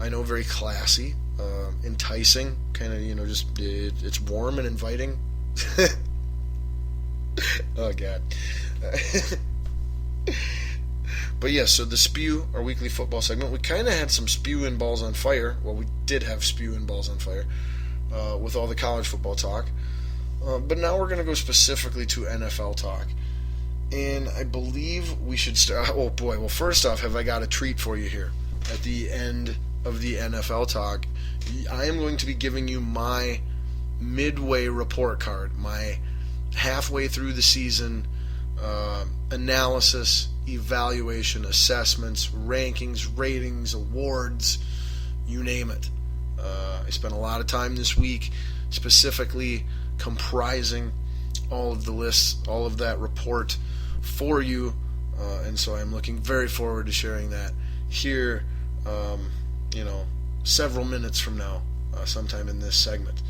I know, very classy, enticing, kind of, it's warm and inviting. Oh, God. But yeah, so the Spew, our weekly football segment, we kind of had some Spew and Balls on Fire. Well, we did have Spew and Balls on Fire with all the college football talk. But now we're going to go specifically to NFL talk. And I believe we should start. Oh, boy. Well, first off, have I got a treat for you here at the end of the NFL talk. I am going to be giving you my midway report card, my halfway through the season analysis, evaluation, assessments, rankings, ratings, awards, you name it. I spent a lot of time this week specifically comprising all of the lists, all of that report for you, and so I'm looking very forward to sharing that here, several minutes from now, sometime in this segment.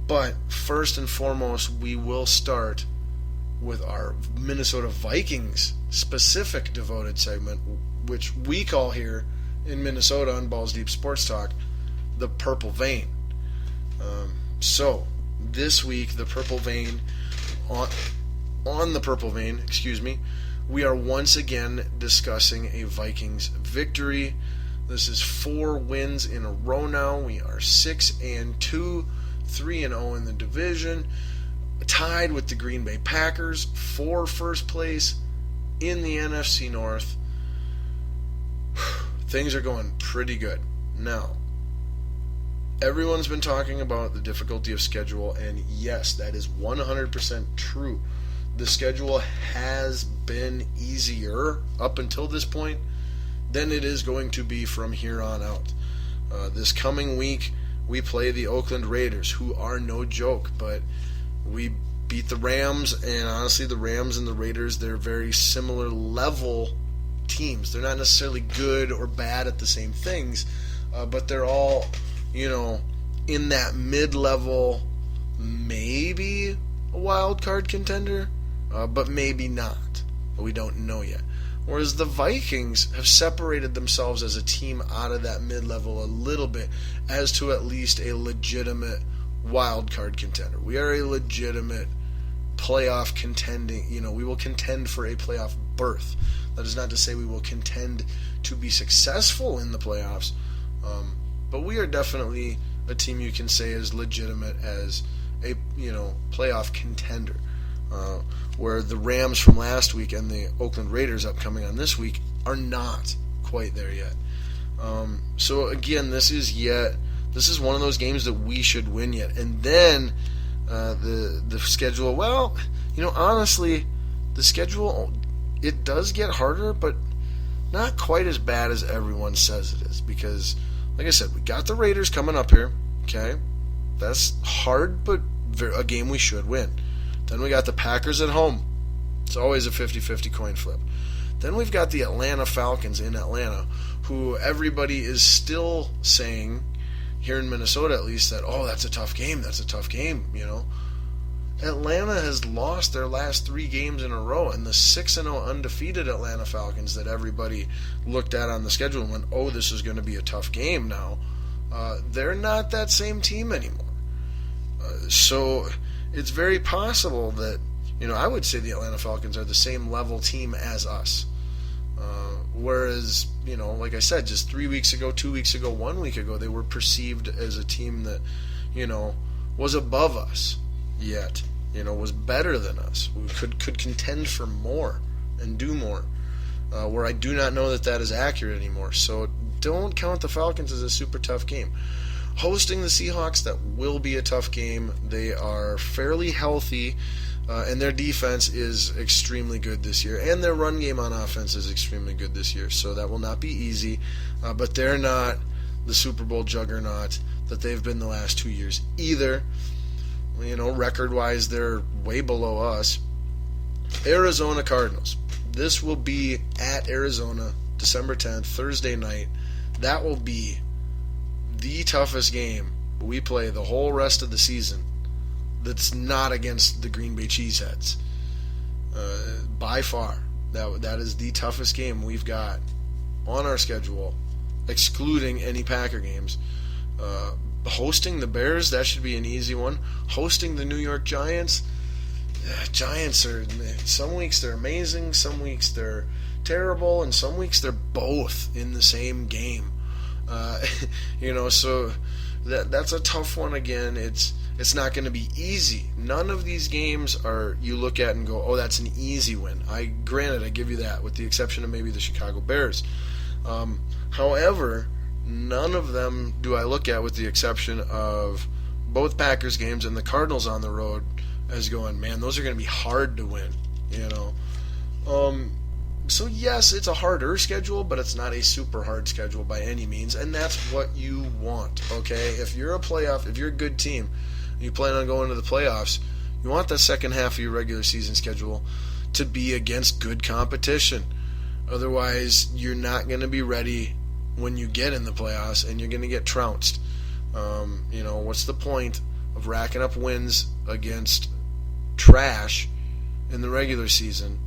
But first and foremost, we will start with our Minnesota Vikings specific devoted segment, which we call here in Minnesota on Balls Deep Sports Talk the Purple Vein. So this week, the Purple Vein, on the Purple Vein, we are once again discussing a Vikings victory. This is 4 wins in a row now. We are 6-2, 3-0 in the division, tied with the Green Bay Packers for first place in the NFC North. Things are going pretty good. Now, everyone's been talking about the difficulty of schedule, and yes, that is 100% true. The schedule has been easier up until this point than it is going to be from here on out. This coming week, we play the Oakland Raiders, who are no joke, but we beat the Rams, and honestly, the Rams and the Raiders, they're very similar level teams. They're not necessarily good or bad at the same things, but they're all, in that mid-level, maybe a wild card contender, but maybe not. We don't know yet. Whereas the Vikings have separated themselves as a team out of that mid-level a little bit as to at least a legitimate wild card contender. We are a legitimate playoff contending, we will contend for a playoff berth. That is not to say we will contend to be successful in the playoffs, but we are definitely a team you can say is legitimate as a, playoff contender. Where the Rams from last week and the Oakland Raiders upcoming on this week are not quite there yet. So again, this is one of those games that we should win yet. And then the schedule, well, honestly, the schedule, it does get harder, but not quite as bad as everyone says it is. Because, like I said, we got the Raiders coming up here, okay? That's hard, but a game we should win. Then we got the Packers at home. It's always a 50-50 coin flip. Then we've got the Atlanta Falcons in Atlanta, who everybody is still saying, here in Minnesota at least, that, that's a tough game, Atlanta has lost their last 3 games in a row, and the 6-0 undefeated Atlanta Falcons that everybody looked at on the schedule and went, this is going to be a tough game now, they're not that same team anymore. So it's very possible that, I would say the Atlanta Falcons are the same level team as us. Whereas, like I said, just 3 weeks ago, 2 weeks ago, 1 week ago, they were perceived as a team that, was above us, yet, was better than us. We could contend for more and do more. Where I do not know that is accurate anymore. So don't count the Falcons as a super tough game. Hosting the Seahawks, that will be a tough game. They are fairly healthy, and their defense is extremely good this year, and their run game on offense is extremely good this year, so that will not be easy, but they're not the Super Bowl juggernaut that they've been the last 2 years either. Record-wise, they're way below us. Arizona Cardinals. This will be at Arizona, December 10th, Thursday night. That will be the toughest game we play the whole rest of the season that's not against the Green Bay Cheeseheads. By far. That is the toughest game we've got on our schedule excluding any Packer games. Hosting the Bears, that should be an easy one. Hosting the New York Giants, Giants are, some weeks they're amazing, some weeks they're terrible, and some weeks they're both in the same game. So that's a tough one again. It's not going to be easy. None of these games are you look at and go, oh, that's an easy win. Granted, I give you that, with the exception of maybe the Chicago Bears. However, none of them do I look at, with the exception of both Packers games and the Cardinals on the road, as going, man, those are going to be hard to win. So yes, it's a harder schedule, but it's not a super hard schedule by any means, and that's what you want, okay? If you're a good team, and you plan on going to the playoffs, you want that second half of your regular season schedule to be against good competition. Otherwise, you're not going to be ready when you get in the playoffs, and you're going to get trounced. What's the point of racking up wins against trash in the regular season,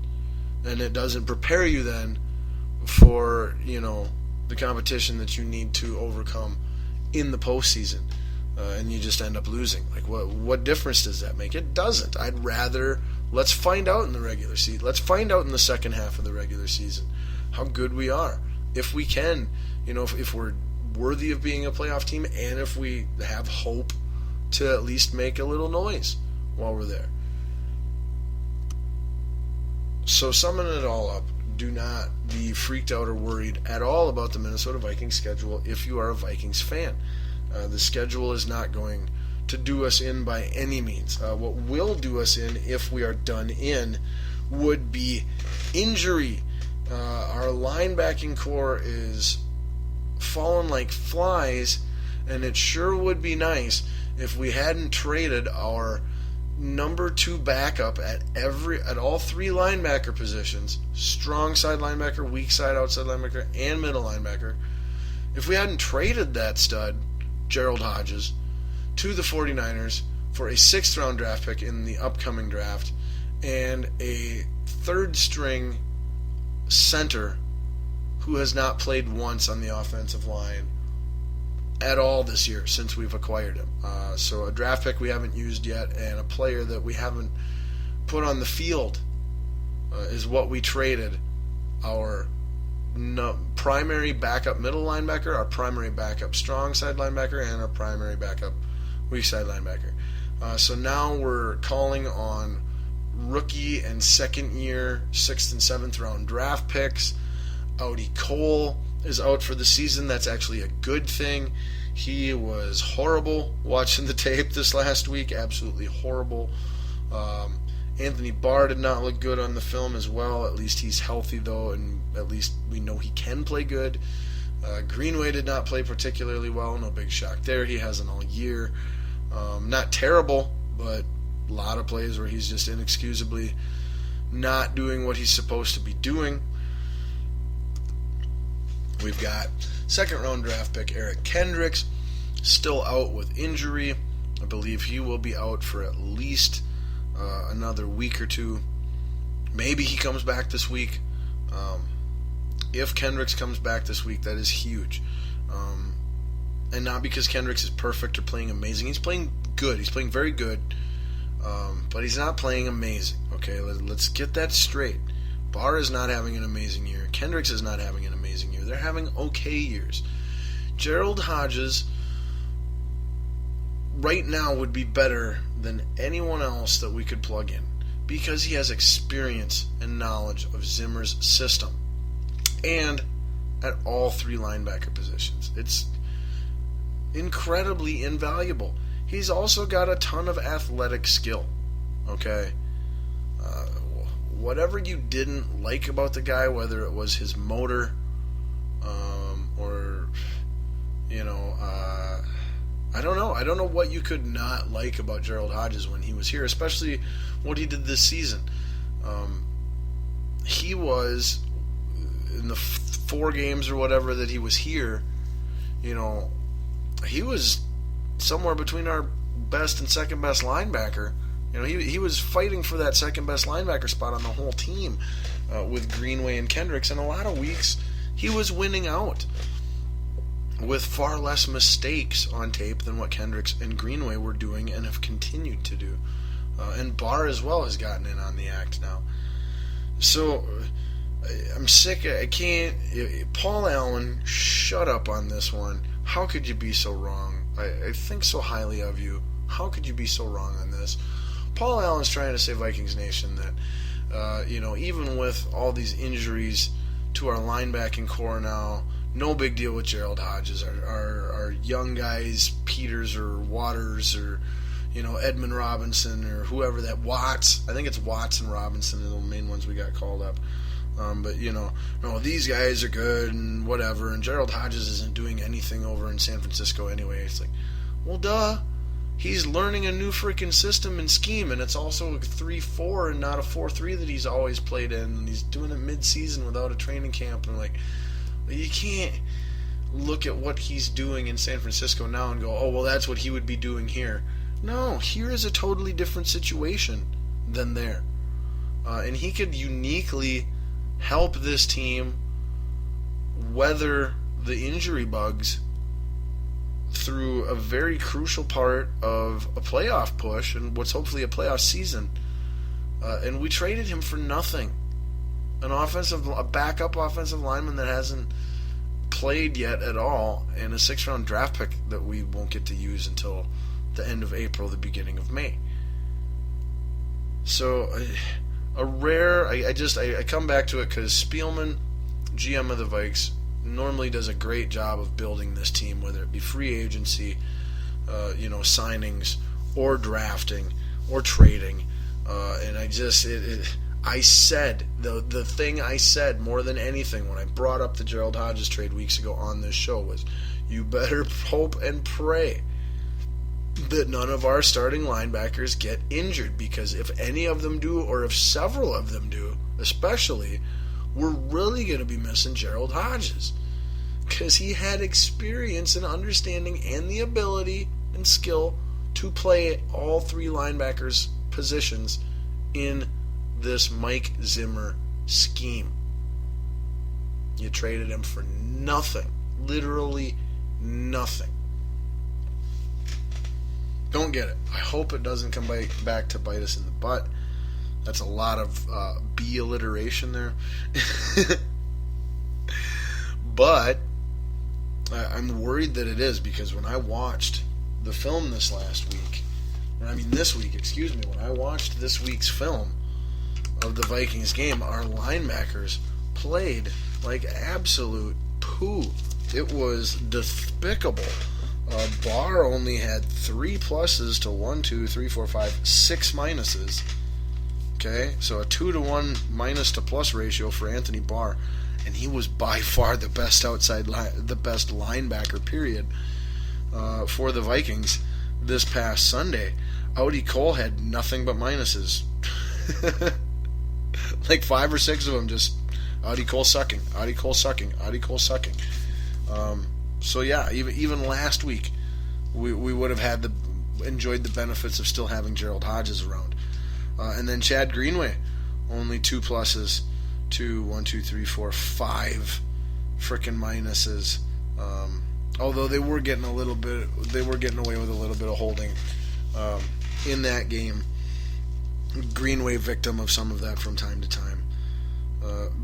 and it doesn't prepare you then for the competition that you need to overcome in the postseason, and you just end up losing? Like, what difference does that make? It doesn't. I'd rather, let's find out in the regular season. Let's find out in the second half of the regular season how good we are, if we can, if we're worthy of being a playoff team, and if we have hope to at least make a little noise while we're there. So summing it all up, do not be freaked out or worried at all about the Minnesota Vikings schedule if you are a Vikings fan. The schedule is not going to do us in by any means. What will do us in, if we are done in, would be injury. Our linebacking core is falling like flies, and it sure would be nice if we hadn't traded our number 2 backup at all 3 linebacker positions, strong side linebacker, weak side outside linebacker, and middle linebacker. If we hadn't traded that stud, Gerald Hodges, to the 49ers for a 6th round draft pick in the upcoming draft, and a 3rd string center who has not played once on the offensive line at all this year since we've acquired him. So a draft pick we haven't used yet, and a player that we haven't put on the field is what we traded our primary backup middle linebacker, our primary backup strong side linebacker, and our primary backup weak side linebacker. So now we're calling on rookie and second year 6th and 7th round draft picks. Audi Cole is out for the season. That's actually a good thing. He was horrible watching the tape this last week, absolutely horrible. Anthony Barr did not look good on the film as well. At least he's healthy, though, and at least we know he can play good. Greenway did not play particularly well. No big shock there. He hasn't all year. Not terrible, but a lot of plays where he's just inexcusably not doing what he's supposed to be doing. We've got 2nd round draft pick Eric Kendricks, still out with injury. I believe he will be out for at least another week or two. Maybe he comes back this week. If Kendricks comes back this week, that is huge. And not because Kendricks is perfect or playing amazing. He's playing good. He's playing very good. But he's not playing amazing. Okay, let's get that straight. Barr is not having an amazing year. Kendricks is not having an amazing year. They're having okay years. Gerald Hodges right now would be better than anyone else that we could plug in, because he has experience and knowledge of Zimmer's system, and at all 3 linebacker positions. It's incredibly invaluable. He's also got a ton of athletic skill. Okay? Whatever you didn't like about the guy, whether it was his motor, or, I don't know. I don't know what you could not like about Gerald Hodges when he was here, especially what he did this season. He was, in the 4 games or whatever that he was here, he was somewhere between our best and second best linebacker. He was fighting for that second best linebacker spot on the whole team with Greenway and Kendricks, and a lot of weeks he was winning out. with far less mistakes on tape than what Kendricks and Greenway were doing and have continued to do. And Barr as well has gotten in on the act now. So I'm sick. I can't. Paul Allen, shut up on this one. How could you be so wrong? I think so highly of you. How could you be so wrong on this? Paul Allen's trying to say, Vikings Nation, that even with all these injuries to our linebacking core now, no big deal with Gerald Hodges. Our young guys, Peters or Waters or Edmund Robinson or whoever that Watts. I think it's Watts and Robinson are the main ones we got called up. But no, these guys are good and whatever. And Gerald Hodges isn't doing anything over in San Francisco anyway. It's like, well, duh. He's learning a new freaking system and scheme, and it's also a 3-4 and not a 4-3 that he's always played in. And he's doing it mid-season without a training camp. And you can't look at what he's doing in San Francisco now and go, oh, well, that's what he would be doing here. No, here is a totally different situation than there. And he could uniquely help this team weather the injury bugs through a very crucial part of a playoff push and what's hopefully a playoff season. And we traded him for nothing. A backup offensive lineman that hasn't played yet at all, and a 6th-round draft pick that we won't get to use until the end of April, the beginning of May. So, I come back to it because Spielman, GM of the Vikes, normally does a great job of building this team, whether it be free agency, signings, or drafting, or trading. And I said, the thing I said more than anything when I brought up the Gerald Hodges trade weeks ago on this show was, you better hope and pray that none of our starting linebackers get injured, because if any of them do, or if several of them do, especially, we're really going to be missing Gerald Hodges, because he had experience and understanding and the ability and skill to play all 3 linebackers positions in this Mike Zimmer scheme. You traded him for nothing, literally nothing. Don't get it. I hope it doesn't come back to bite us in the butt. That's a lot of B alliteration there. But I'm worried that it is, because when I watched the film this week, when I watched this week's film of the Vikings game, our linebackers played like absolute poo. It was despicable. Barr only had 3 pluses to 1, 2, 3, 4, 5, 6 minuses. Okay, so a 2-to-1 minus to plus ratio for Anthony Barr, and he was by far the best the best linebacker, period, for the Vikings this past Sunday. Audi Cole had nothing but minuses. Like 5 or 6 of them just Audi Cole sucking, Audi Cole sucking, Audi Cole sucking. So yeah, even last week, we would have enjoyed the benefits of still having Gerald Hodges around. And then Chad Greenway, only 2 pluses to 1, 2, 3, 4, 5 frickin' minuses. Although they were getting away with a little bit of holding in that game. Greenway victim of some of that from time to time.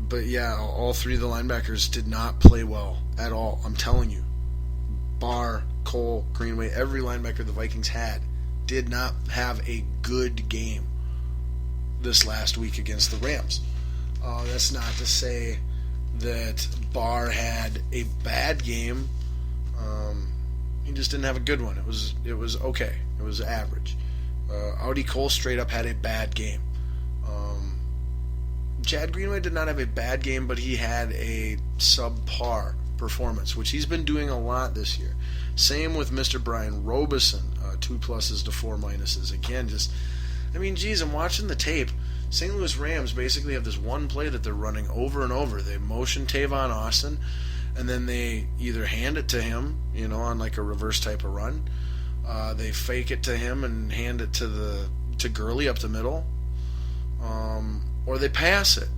But yeah, all 3 of the linebackers did not play well at all. I'm telling you. Barr, Cole, Greenway, every linebacker the Vikings had did not have a good game this last week against the Rams. That's not to say that Barr had a bad game. He just didn't have a good one. It was okay. It was average. Audi Cole straight up had a bad game. Chad Greenway did not have a bad game, but he had a subpar performance, which he's been doing a lot this year. Same with Mr. Brian Robeson, 2 pluses to 4 minuses. Again, I'm watching the tape. St. Louis Rams basically have this one play that they're running over and over. They motion Tavon Austin, and then they either hand it to him, on like a reverse type of run. They fake it to him and hand it to Gurley up the middle, or they pass it.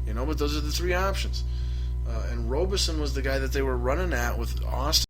But those are the 3 options. And Robeson was the guy that they were running at with Austin.